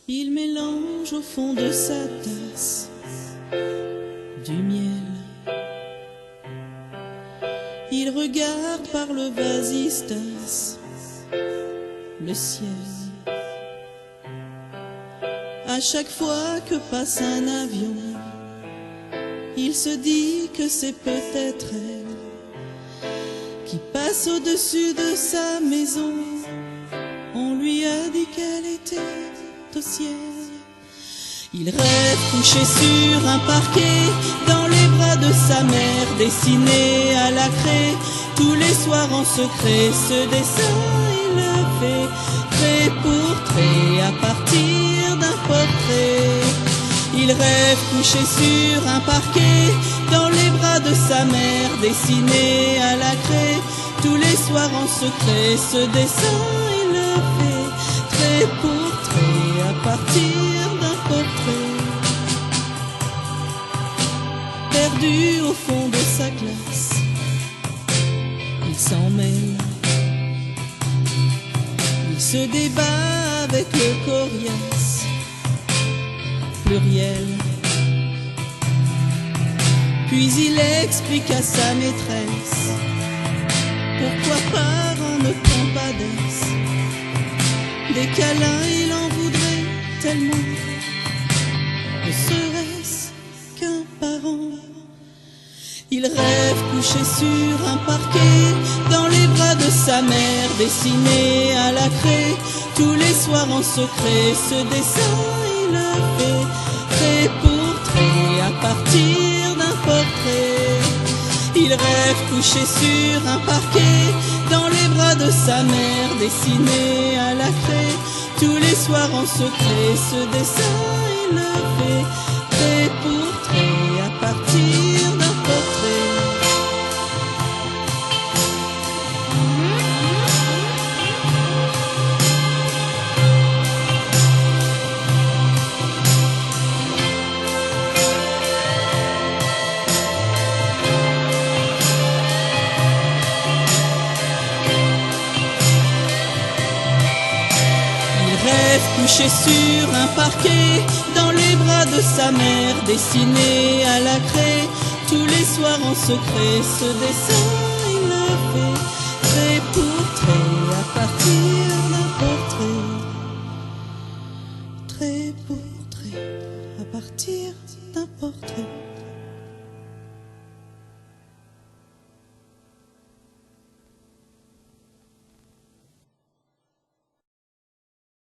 Il mélange au fond de sa tasse du miel. Il regarde par le vasistas le ciel. À chaque fois que passe un avion, il se dit que c'est peut-être elle qui passe au-dessus de sa maison. On lui a dit qu'elle était au ciel. Il rêve couché sur un parquet, dans les bras de sa mère, dessiné à la craie. Tous les soirs en secret, ce dessin il le fait, trait pour trait, à partir d'un portrait. Il rêve couché sur un parquet, dans les bras de sa mère, dessiné à la craie. Tous les soirs en secret, ce dessin il le fait, trait pour trait, à partir d'un portrait. Perdu au fond de sa classe, il s'en mêle. Il se débat avec le coriace pluriel. Puis il explique à sa maîtresse pourquoi parents ne prend pas d'aise. Des câlins il en voudrait tellement, ne serait-ce qu'un parent. Il rêve couché sur un parquet, dans les bras de sa mère, dessiné à la craie. Tous les soirs en secret, ce dessin il le fait, trait pour trait, à partir d'un portrait. Il rêve couché sur un parquet, dans les bras de sa mère, dessiné à la craie. Tous les soirs en secret, ce dessin il le fait, trait pour trait, à partir d'un portrait. Couché sur un parquet, dans les bras de sa mère, dessiné à la craie. Tous les soirs en secret, ce dessin il le fait,